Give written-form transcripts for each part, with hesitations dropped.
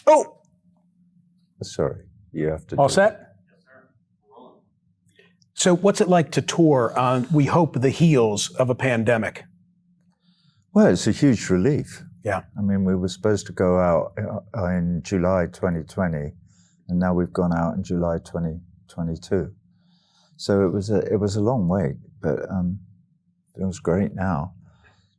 Oh, Sorry, you have to. All set? So what's it like to tour on, we hope, the heels of a pandemic? Well, it's a huge relief. Yeah. I mean, we were supposed to go out in July 2020, and now we've gone out in July 2022. So it was a long wait, but it was great now.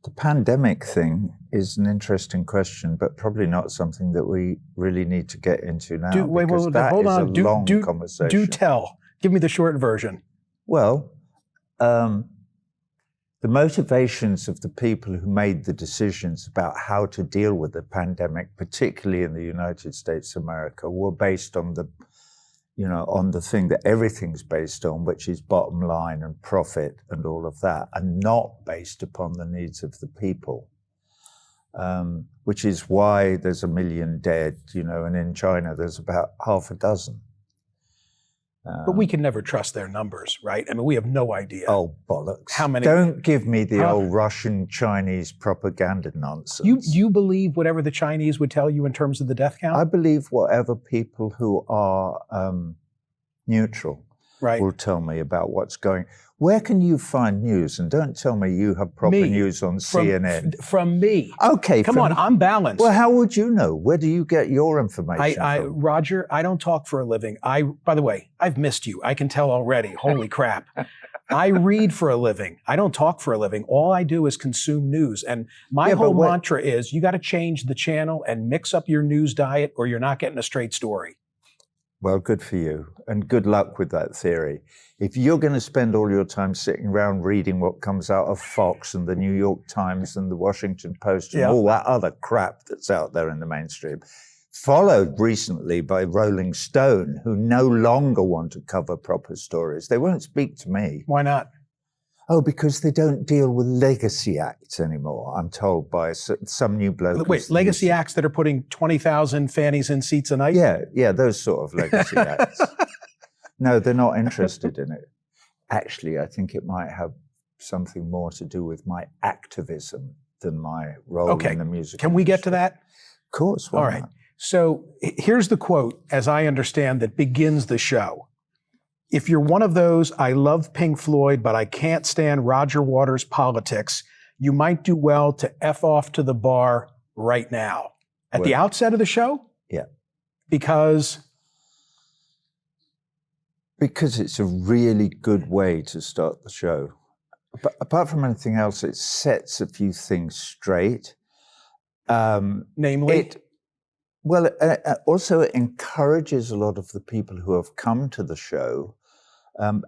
The pandemic thing is an interesting question, but probably not something that we really need to get into now. Hold on. Long conversation. Do tell. Give me the short version. Well, the motivations of the people who made the decisions about how to deal with the pandemic, particularly in the United States of America, were based on on the thing that everything's based on, which is bottom line and profit and all of that, and not based upon the needs of the people. Which is why there's 1 million dead, and in China there's about half a dozen. But we can never trust their numbers, right? I mean, we have no idea. Oh, bollocks. How many? Don't give me the old Russian, Chinese propaganda nonsense. You believe whatever the Chinese would tell you in terms of the death count? I believe whatever people who are neutral will tell me about what's going. Where can you find news? And don't tell me you have proper news on CNN. From me. Okay. Come on, I'm balanced. Well, how would you know? Where do you get your information from? Roger, I don't talk for a living. By the way, I've missed you. I can tell already. Holy crap. I read for a living. I don't talk for a living. All I do is consume news. And my whole mantra is you got to change the channel and mix up your news diet or you're not getting a straight story. Well, good for you, and good luck with that theory. If you're going to spend all your time sitting around reading what comes out of Fox and the New York Times and the Washington Post and all that other crap that's out there in the mainstream, followed recently by Rolling Stone, who no longer want to cover proper stories. They won't speak to me. Why not? Oh, because they don't deal with legacy acts anymore, I'm told by some new bloke. Wait, legacy acts that are putting 20,000 fannies in seats a night? Yeah, those sort of legacy acts. No, they're not interested in it. Actually, I think it might have something more to do with my activism than my role in the music. Can we get to that? Of course. All right. So here's the quote, as I understand, that begins the show. If you're one of those, I love Pink Floyd, but I can't stand Roger Waters' politics, you might do well to F off to the bar right now. At the outset of the show? Yeah. Because it's a really good way to start the show. But apart from anything else, it sets a few things straight. Namely? Also it encourages a lot of the people who have come to the show,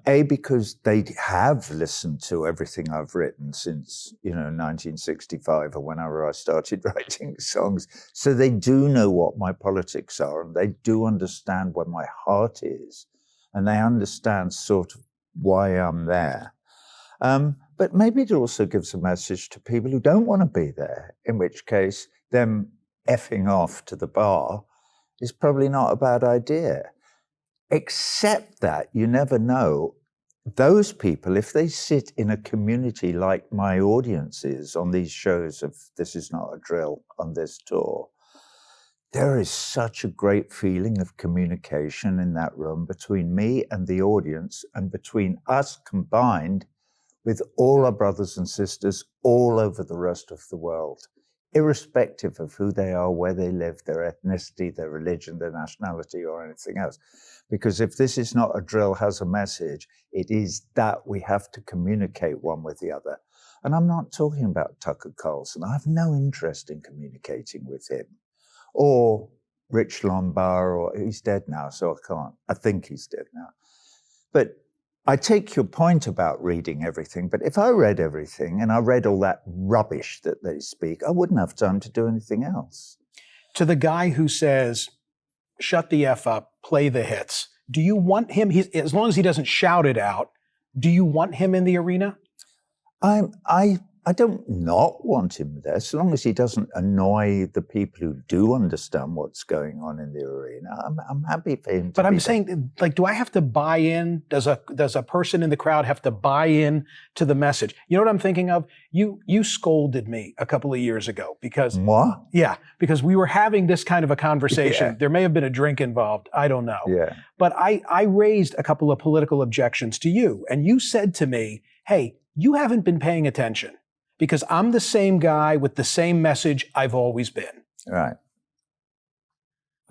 because they have listened to everything I've written since, 1965 or whenever I started writing songs. So they do know what my politics are, and they do understand where my heart is, and they understand sort of why I'm there. But maybe it also gives a message to people who don't want to be there, in which case them effing off to the bar is probably not a bad idea. Except that you never know, those people, if they sit in a community like my audience is on these shows of This Is Not a Drill on this tour, there is such a great feeling of communication in that room between me and the audience, and between us combined with all our brothers and sisters all over the rest of the world, irrespective of who they are, where they live, their ethnicity, their religion, their nationality, or anything else. Because if This Is Not a Drill has a message, it is that we have to communicate one with the other. And I'm not talking about Tucker Carlson. I have no interest in communicating with him. Or Rich Lombard, or he's dead now, so I can't. I think he's dead now. But I take your point about reading everything, but if I read everything and I read all that rubbish that they speak, I wouldn't have time to do anything else. To the guy who says, shut the F up, play the hits, do you want him, as long as he doesn't shout it out, do you want him in the arena? I I don't not want him there, so long as he doesn't annoy the people who do understand what's going on in the arena. I'm happy for him to But be I'm there. saying, like, do I have to buy in? Does a person in the crowd have to buy in to the message? You know what I'm thinking of? You scolded me a couple of years ago because Moi? because we were having this kind of a conversation. Yeah. There may have been a drink involved. I don't know. Yeah. But I raised a couple of political objections to you, and you said to me, "Hey, you haven't been paying attention because I'm the same guy with the same message I've always been." Right.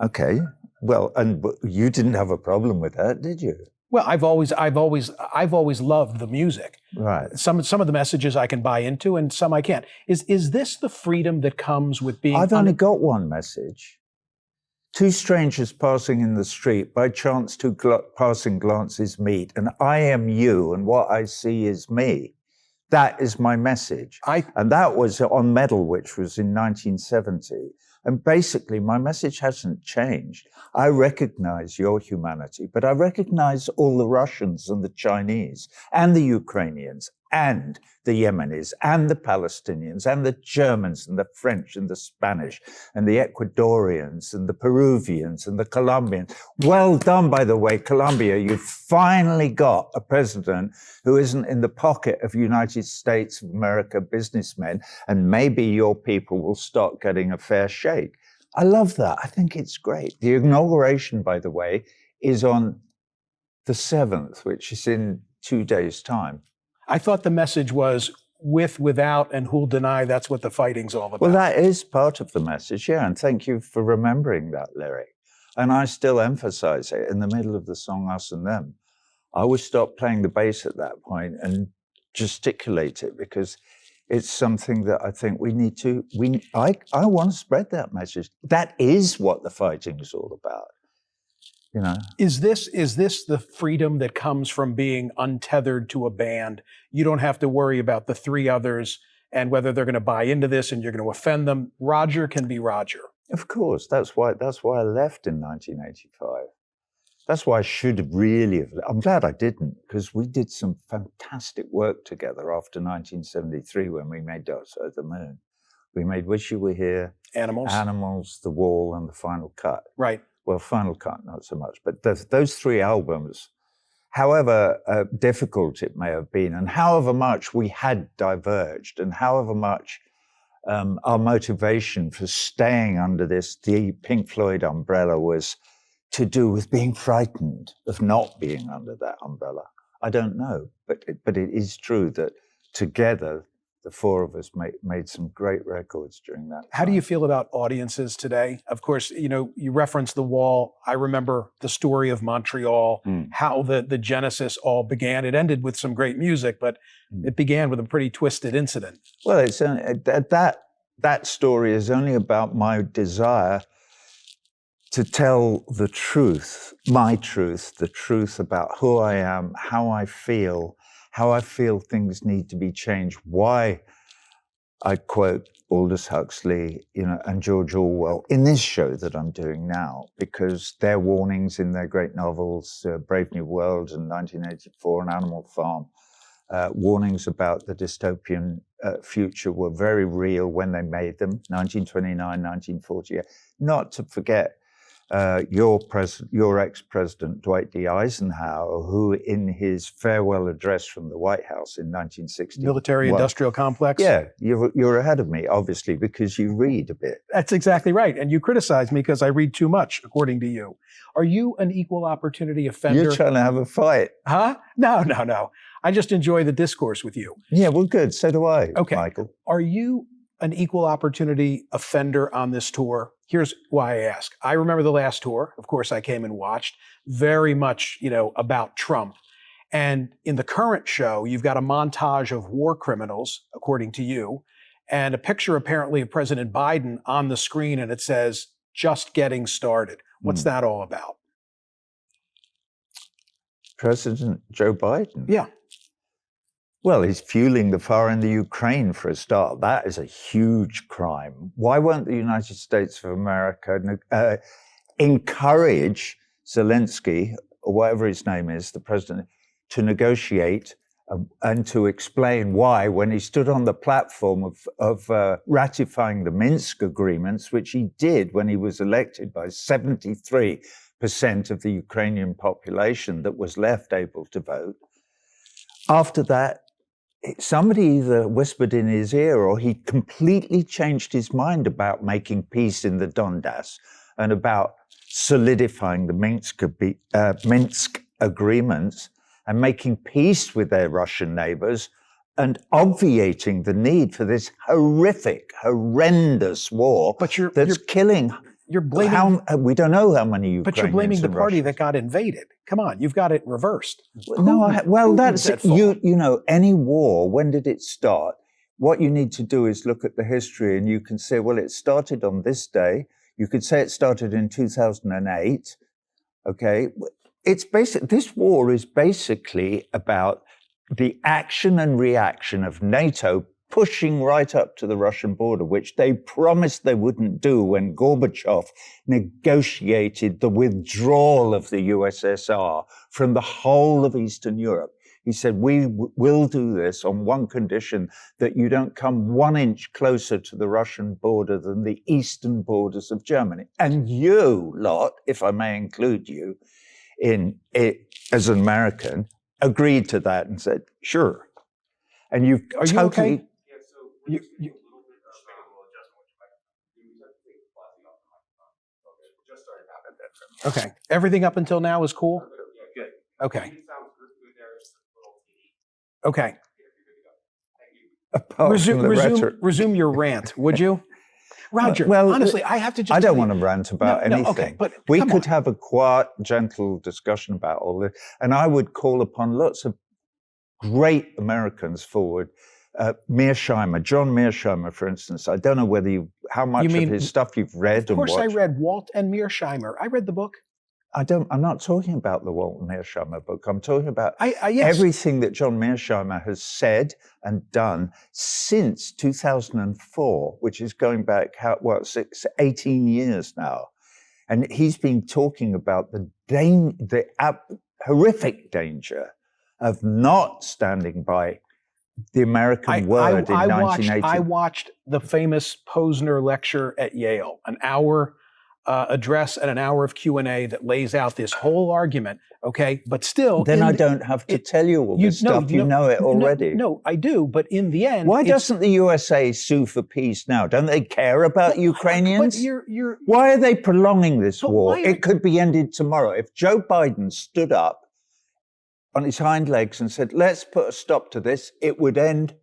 Okay. Well, and you didn't have a problem with that, did you? Well, I've always loved the music. Right. Some of the messages I can buy into, and some I can't. Is this the freedom that comes with being? I've only got one message. Two strangers passing in the street, by chance two passing glances meet, and I am you, and what I see is me. That is my message. And that was on Medal, which was in 1970. And basically, my message hasn't changed. I recognize your humanity, but I recognize all the Russians and the Chinese and the Ukrainians and the Yemenis and the Palestinians and the Germans and the French and the Spanish and the Ecuadorians and the Peruvians and the Colombians. Well done, by the way, Colombia. You've finally got a president who isn't in the pocket of United States of America businessmen, and maybe your people will start getting a fair shake. I love that. I think it's great. The inauguration, by the way, is on the 7th, which is in 2 days' time. I thought the message was with, without, and who'll deny that's what the fighting's all about. Well, that is part of the message, yeah, and thank you for remembering that lyric. And I still emphasize it in the middle of the song Us and Them. I would stop playing the bass at that point and gesticulate it, because it's something that I think we need to, I want to spread that message. That is what the fighting is all about. You know, is this the freedom that comes from being untethered to a band? You don't have to worry about the three others and whether they're going to buy into this and you're going to offend them. Roger can be Roger. Of course, that's why I left in 1985. That's why I should have really. I'm glad I didn't, because we did some fantastic work together after 1973 when we made Dark Side of the Moon. We made Wish You Were Here, Animals, The Wall, and The Final Cut. Right. Well, Final Cut, not so much. But those three albums, however difficult it may have been, and however much we had diverged, and however much our motivation for staying under the Pink Floyd umbrella was to do with being frightened of not being under that umbrella. I don't know, but it is true that together, the four of us made some great records during that time. How do you feel about audiences today? Of course, you know, you referenced The Wall. I remember the story of Montreal, how the genesis all began. It ended with some great music, but it began with a pretty twisted incident. Well, it's that story is only about my desire to tell the truth, my truth, the truth about who I am, how I feel things need to be changed, why I quote Aldous Huxley, you know, and George Orwell in this show that I'm doing now, because their warnings in their great novels, Brave New World and 1984 and Animal Farm, warnings about the dystopian future were very real when they made them, 1929, 1948. Not to forget your ex-president, Dwight D. Eisenhower, who in his farewell address from the White House in 1960. Military-industrial complex? Yeah, you're ahead of me, obviously, because you read a bit. That's exactly right. And you criticize me because I read too much, according to you. Are you an equal opportunity offender? You're trying to have a fight. Huh? No. I just enjoy the discourse with you. Yeah, well, good. So do I, okay. Michael. Are you an equal opportunity offender on this tour? Here's why I ask. I remember the last tour. Of course, I came and watched. Very much, you know, about Trump. And in the current show, you've got a montage of war criminals, according to you, and a picture apparently of President Biden on the screen, and it says, "Just getting started." What's that all about? President Joe Biden? Yeah. Well, he's fueling the fire in the Ukraine for a start. That is a huge crime. Why won't the United States of America encourage Zelensky, or whatever his name is, the president, to negotiate and to explain why, when he stood on the platform of ratifying the Minsk agreements, which he did when he was elected by 73% of the Ukrainian population that was left able to vote. After that, somebody either whispered in his ear or he completely changed his mind about making peace in the Donbass and about solidifying the Minsk agreements and making peace with their Russian neighbors and obviating the need for this horrendous war that's killing. You're blaming. We don't know how many Ukrainians. But you're blaming the party Russians. that got invaded. Come on, you've got it reversed. That's you know, any war. When did it start? What you need to do is look at the history, and you can say, well, it started on this day. You could say it started in 2008. Okay, it's basic. This war is basically about the action and reaction of NATO pushing right up to the Russian border, which they promised they wouldn't do when Gorbachev negotiated the withdrawal of the USSR from the whole of Eastern Europe. He said, we will do this on one condition, that you don't come 1 inch closer to the Russian border than the eastern borders of Germany. And you lot, if I may include you in it as an American, agreed to that and said, sure. And you've Are you okay? Okay. Everything up until now is cool? Good. Okay. Okay. Resume your rant, would you? Roger, well, honestly, I have to just... I don't want to rant about anything. Okay, but we could have a quiet, gentle discussion about all this, and I would call upon lots of great Americans forward. Mearsheimer, John Mearsheimer, for instance. I don't know how much of his stuff you've read and watched. Of course I read Walt and Mearsheimer. I read the book. I'm not talking about the Walt Mearsheimer book. I'm talking about yes. everything that John Mearsheimer has said and done since 2004, which is going back, 18 years now. And he's been talking about the horrific danger of not standing by the American word in 1980. I watched the famous Posner lecture at Yale, an hour address and an hour of Q&A that lays out this whole argument, okay? But still... Then I don't have to tell you all this stuff. You know it already. No, I do, but in the end... Why doesn't the USA sue for peace now? Don't they care about Ukrainians? But why are they prolonging this war? It could be ended tomorrow. If Joe Biden stood up on his hind legs and said, let's put a stop to this, it would end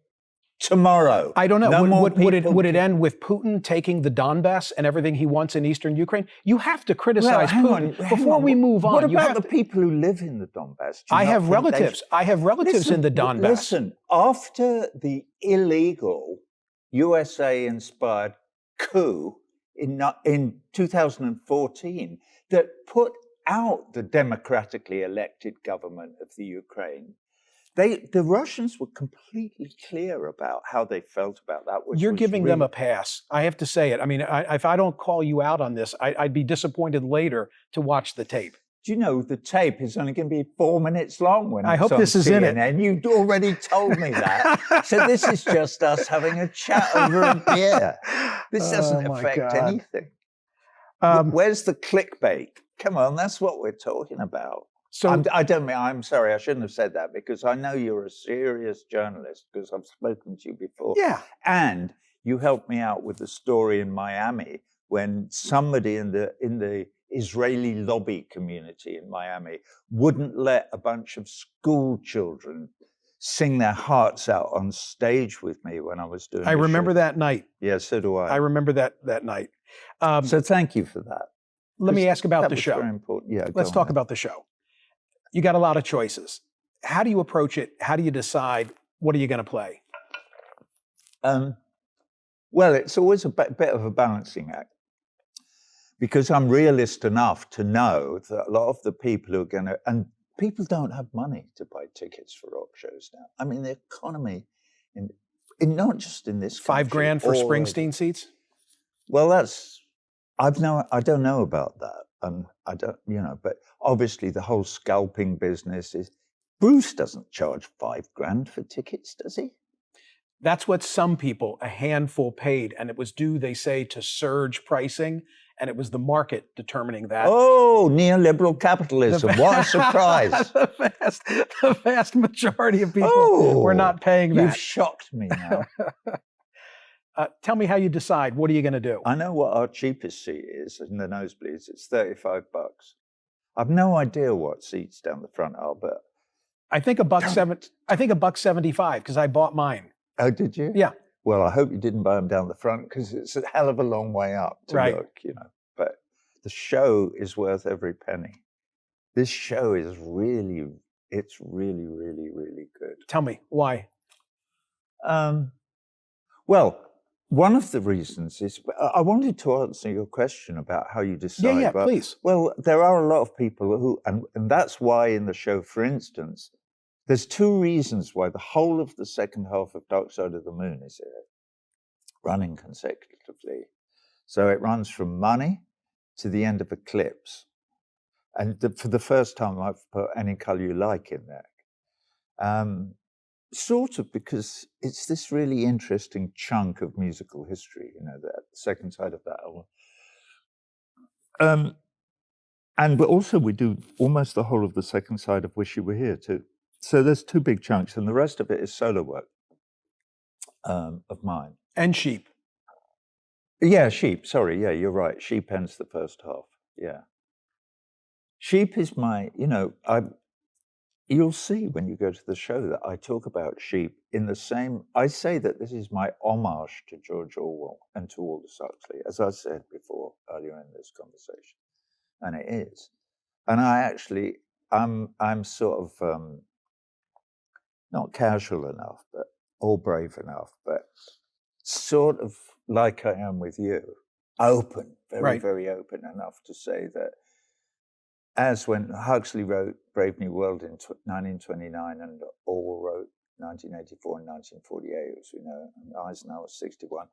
tomorrow. I don't know. Would it end with Putin taking the Donbass and everything he wants in eastern Ukraine? You have to criticize Putin before we move on. What about the people who live in the Donbass? I have relatives. I have relatives in the Donbass. Listen, after the illegal USA-inspired coup in 2014 that put out the democratically elected government of the Ukraine, the Russians were completely clear about how they felt about that. You're giving them a pass. I have to say it. I mean, if I don't call you out on this, I'd be disappointed later to watch the tape. Do you know the tape is only going to be 4 minutes long when I hope this is in it. And you'd already told me that. So this is just us having a chat over a beer. This doesn't affect anything. Where's the clickbait? Come on, that's what we're talking about. So I'm sorry, I shouldn't have said that, because I know you're a serious journalist, because I've spoken to you before. Yeah. And you helped me out with the story in Miami when somebody in the Israeli lobby community in Miami wouldn't let a bunch of school children sing their hearts out on stage with me when I was doing. I remember that night. Yeah, so do I. I remember that night. So thank you for that. Let me ask about the show. Very important. Yeah, let's talk about the show. You got a lot of choices. How do you approach it? How do you decide what are you going to play? Well, it's always a bit of a balancing act, because I'm realist enough to know that a lot of the people who are going to, and people don't have money to buy tickets for rock shows now. I mean, the economy, in not just in this country, $5,000 for Springsteen seats? Well, I don't know about that. I don't, but obviously the whole scalping business Bruce doesn't charge $5,000 for tickets, does he? That's what some people, a handful, paid. And it was due, they say, to surge pricing. And it was the market determining that. Oh, neoliberal capitalism. What a surprise. The vast majority of people were not paying that. You've shocked me now. Tell me how you decide. What are you going to do? I know what our cheapest seat is in the nosebleeds. It's $35. I've no idea what seats down the front are, but I think $1.75 because I bought mine. Oh, did you? Yeah. Well, I hope you didn't buy them down the front because it's a hell of a long way up to look, you know. But the show is worth every penny. This show is really, really, really good. Tell me why. Well, one of the reasons is I wanted to answer your question about how you decide. Yeah, please. Well, there are a lot of people who, and that's why in the show, for instance, there's two reasons why the whole of the second half of Dark Side of the Moon is running consecutively. So it runs from Money to the end of Eclipse. And for the first time, I've put Any Colour You Like in there. Sort of because it's this really interesting chunk of musical history, you know, the second side of that album. But also we do almost the whole of the second side of Wish You Were Here too. So there's two big chunks, and the rest of it is solo work of mine. And Sheep. Yeah, Sheep. Sorry, yeah, you're right. Sheep ends the first half. Yeah. Sheep is my, you know, you'll see when you go to the show that I talk about Sheep in the same, I say that this is my homage to George Orwell and to Aldous Huxley, as I said before earlier in this conversation. And it is. And I actually, I'm sort of, not casual enough, or brave enough, but sort of like I am with you, open, very, very open enough to say that as when Huxley wrote Brave New World in 1929 and Orwell wrote 1984 and 1948, as we know, and Eisenhower was 61.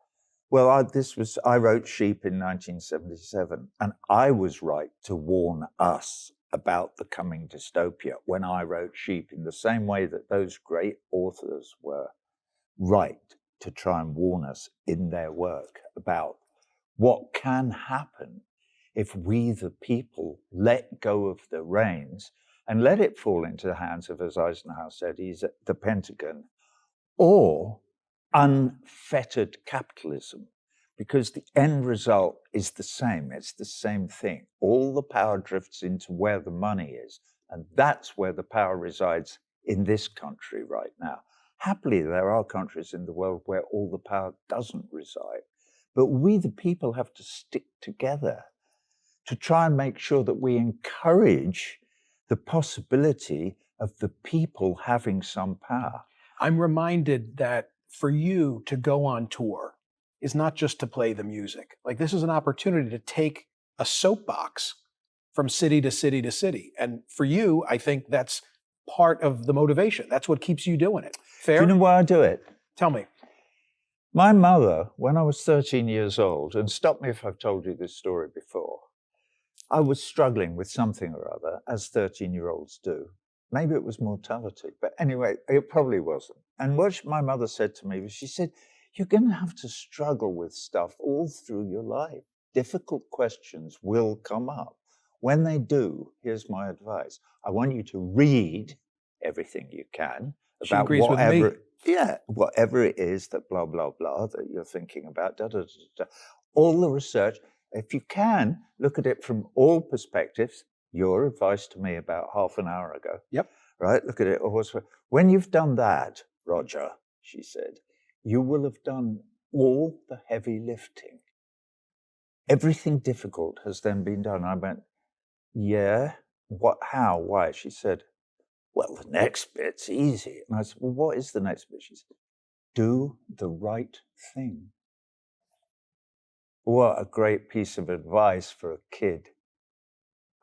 Well, I wrote Sheep in 1977, and I was right to warn us about the coming dystopia when I wrote Sheep, in the same way that those great authors were right to try and warn us in their work about what can happen if we, the people, let go of the reins and let it fall into the hands of, as Eisenhower said, he's at the Pentagon, or unfettered capitalism. Because the end result is the same. It's the same thing. All the power drifts into where the money is. And that's where the power resides in this country right now. Happily, there are countries in the world where all the power doesn't reside. But we, the people, have to stick together to try and make sure that we encourage the possibility of the people having some power. I'm reminded that for you to go on tour is not just to play the music. Like, this is an opportunity to take a soapbox from city to city to city. And for you, I think that's part of the motivation. That's what keeps you doing it. Fair? Do you know why I do it? Tell me. My mother, when I was 13 years old, and stop me if I've told you this story before, I was struggling with something or other, as 13-year-olds do. Maybe it was mortality, but anyway, it probably wasn't. And what my mother said to me was, she said, you're going to have to struggle with stuff all through your life. Difficult questions will come up. When they do, here's my advice. I want you to read everything you can about whatever it is that blah, blah, blah, that you're thinking about, all the research. If you can, look at it from all perspectives. Your advice to me about half an hour ago. Yep. Right? Look at it. When you've done that, Roger, she said, you will have done all the heavy lifting. Everything difficult has then been done. I went, yeah, what, how, why? She said, well, the next bit's easy. And I said, well, what is the next bit? She said, do the right thing. What a great piece of advice for a kid.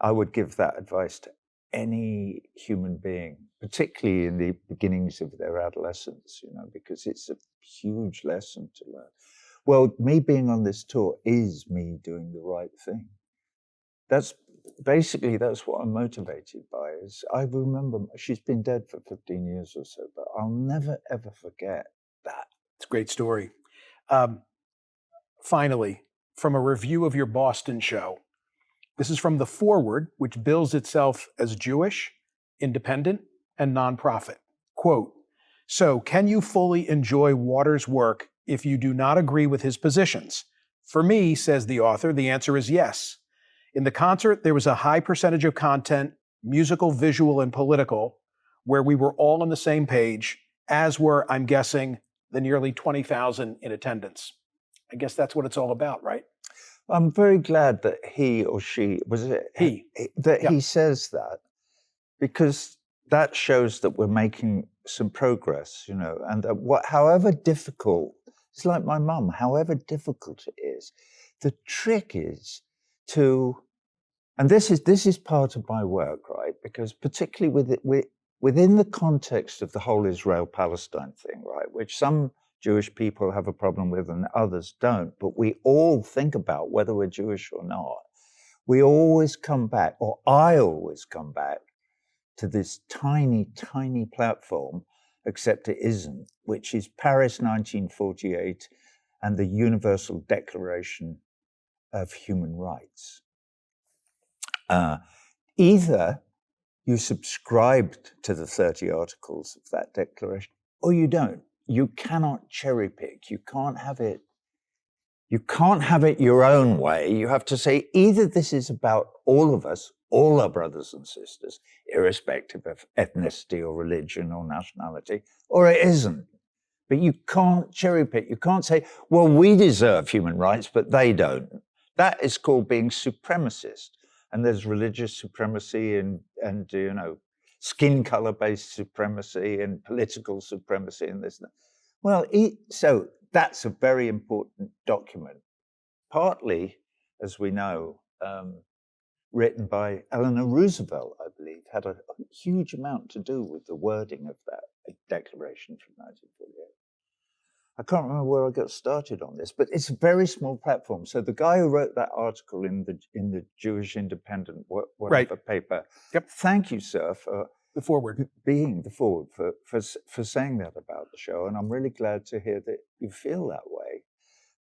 I would give that advice to any human being, particularly in the beginnings of their adolescence, you know, because it's a huge lesson to learn. Well, me being on this tour is me doing the right thing. That's basically, that's what I'm motivated by. Is I remember she's been dead for 15 years or so, but I'll never ever forget that. It's a great story. Finally, from a review of your Boston show, this is from the foreword, which bills itself as Jewish, independent, and nonprofit. Quote, "So, can you fully enjoy Waters' work if you do not agree with his positions? For me," says the author, "the answer is yes. In the concert, there was a high percentage of content, musical, visual, and political, where we were all on the same page, as were, I'm guessing, the nearly 20,000 in attendance." I guess that's what it's all about, right? I'm very glad that he or she, was it He. that Yeah. he says that, because that shows that we're making some progress, you know, and that however difficult, it's like my mum, however difficult it is, the trick is to, and this is part of my work, right? Because particularly within the context of the whole Israel-Palestine thing, right, which some Jewish people have a problem with and others don't, but we all think about whether we're Jewish or not. We always come back, or I always come back, to this tiny, tiny platform, except it isn't, which is Paris 1948 and the Universal Declaration of Human Rights. Either you subscribed to the 30 articles of that declaration, or you don't. You cannot cherry pick. You can't have it. You can't have it your own way. You have to say either this is about all of us, all our brothers and sisters, irrespective of ethnicity or religion or nationality, or it isn't. But you can't cherry pick. You can't say, well, we deserve human rights, but they don't. That is called being supremacist. And there's religious supremacy and you know, skin color-based supremacy and political supremacy and this and that. Well, so that's a very important document, partly, as we know, written by Eleanor Roosevelt, I believe, had a huge amount to do with the wording of that declaration from 1948. I can't remember where I got started on this, but it's a very small platform. So the guy who wrote that article in the Jewish Independent whatever paper, Yep. Thank you, sir, for the forward, being the forward, for saying that about the show. And I'm really glad to hear that you feel that way.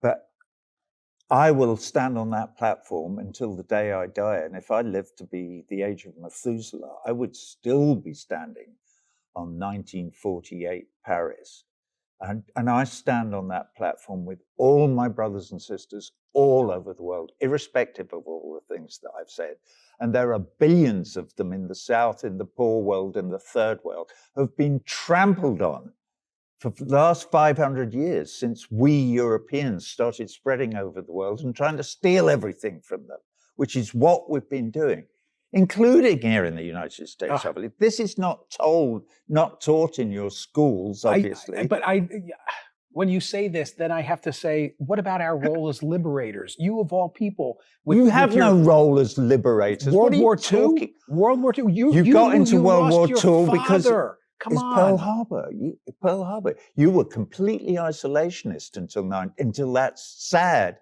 But I will stand on that platform until the day I die. And if I live to be the age of Methuselah, I would still be standing on 1948 Paris. And I stand on that platform with all my brothers and sisters all over the world, irrespective of all the things that I've said. And there are billions of them in the South, in the poor world, in the third world, who have been trampled on for the last 500 years since we Europeans started spreading over the world and trying to steal everything from them, which is what we've been doing, including here in the United States, I believe. This is not taught in your schools, obviously. When you say this, then I have to say, what about our role as liberators? You of all people. You have no role as liberators. World War II? World War II? You got into World War II because it's Pearl Harbor. Pearl Harbor. You were completely isolationist until that sad,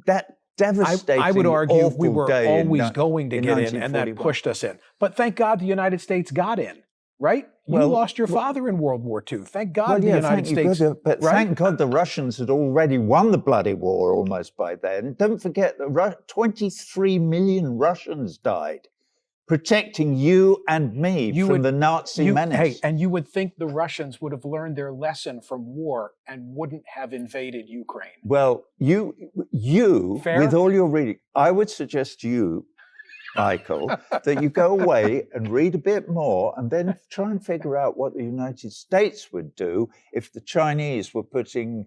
that devastating, I would argue we were always in, going to get in, and that pushed us in. But thank God the United States got in, right? You lost your father in World War II. Thank God the United States. But thank God the Russians had already won the bloody war almost by then. Don't forget that 23 million Russians died protecting you and me from the Nazi menace. Hey, and you would think the Russians would have learned their lesson from war and wouldn't have invaded Ukraine. Well, you with all your reading, I would suggest you, Michael, that you go away and read a bit more and then try and figure out what the United States would do if the Chinese were putting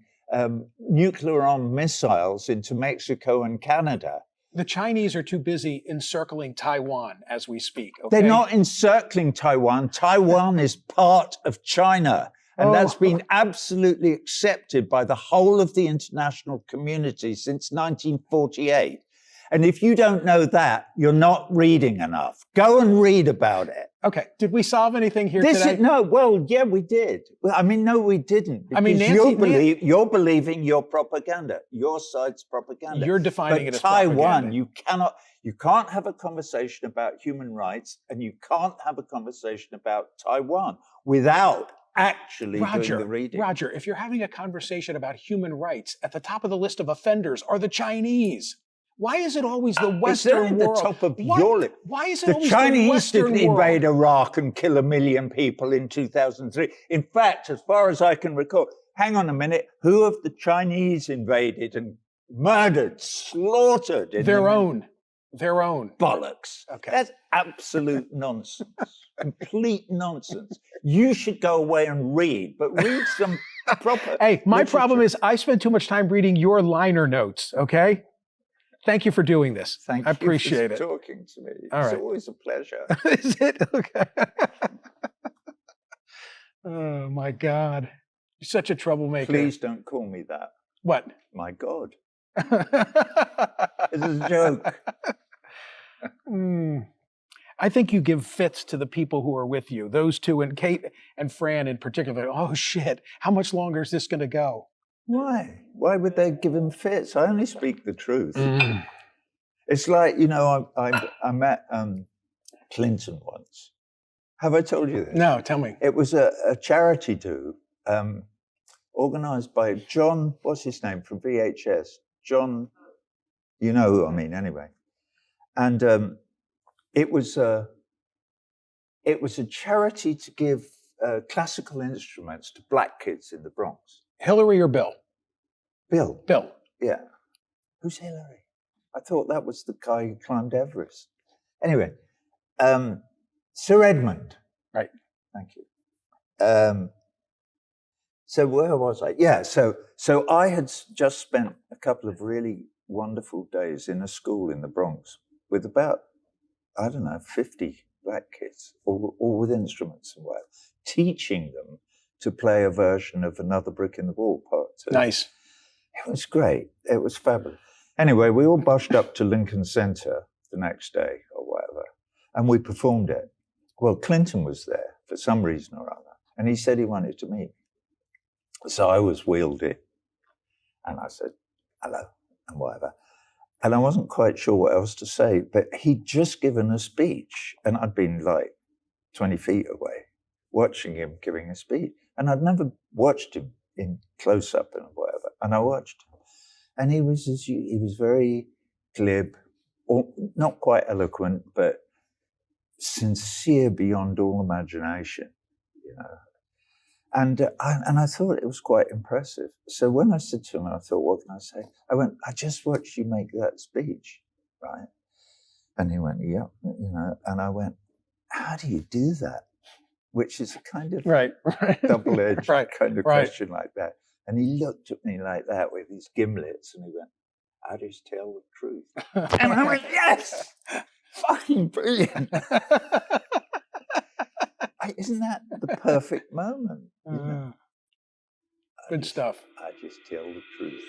nuclear-armed missiles into Mexico and Canada. The Chinese are too busy encircling Taiwan as we speak. Okay? They're not encircling Taiwan. Taiwan is part of China. And that's been absolutely accepted by the whole of the international community since 1948. And if you don't know that, you're not reading enough. Go and read about it. Okay. Did we solve anything here today? Yeah, we did. I mean, no, we didn't. I mean, you're believing your propaganda, your side's propaganda. You're defining it as Taiwan, propaganda. You can't have a conversation about human rights, and you can't have a conversation about Taiwan without actually doing the reading. Roger, if you're having a conversation about human rights, at the top of the list of offenders are the Chinese. Why is it always the Western world? At the top of your list. Why is it the always Chinese the Western didn't world? invade Iraq and kill 1 million people in 2003. In fact, as far as I can recall, hang on a minute, who have the Chinese invaded and murdered, slaughtered? Their own. Bollocks. Okay. That's absolute nonsense. Complete nonsense. You should go away and read, but read some proper Hey, my literature. problem is I spend too much time reading your liner notes, okay? Thank you for doing this. Thank I appreciate you for it. talking to me. All It's right. always a pleasure. Is it? Okay. Oh, my God. You're such a troublemaker. Please don't call me that. What? My God. It's a joke. I think you give fits to the people who are with you. Those two, and Kate and Fran in particular. Oh, shit. How much longer is this going to go? Why? Why would they give him fits? I only speak the truth. It's like, you know, I met Clinton once. Have I told you this? No, tell me. It was a charity do organized by John, what's his name, from VHS? John, you know who I mean anyway. And it was a charity to give classical instruments to black kids in the Bronx. Hillary or Bill? Bill. Bill. Yeah. Who's Hillary? I thought that was the guy who climbed Everest. Anyway, Sir Edmund. Right. Thank you. So where was I? Yeah, so I had just spent a couple of really wonderful days in a school in the Bronx with about, I don't know, 50 black kids, all with instruments and whatever, teaching them to play a version of Another Brick in the Wall, Part 2. Nice. It was great. It was fabulous. Anyway, we all bushed up to Lincoln Center the next day or whatever, and we performed it. Well, Clinton was there for some reason or other, and he said he wanted to meet me. So I was wheeled in, and I said, hello, and whatever. And I wasn't quite sure what else to say, but he'd just given a speech, and I'd been like 20 feet away watching him giving a speech. And I'd never watched him in close-up and whatever. And I watched him. And he was very glib, or not quite eloquent, but sincere beyond all imagination, you know. And I thought it was quite impressive. So when I said to him, I thought, what can I say? I went, I just watched you make that speech, right? And he went, yeah, you know. And I went, how do you do that? Which is a kind of double-edged kind of question like that. And he looked at me like that with his gimlets, and he went, how do you tell the truth? And I went, yes, fucking brilliant. Isn't that the perfect moment? You know? Good stuff. I just tell the truth.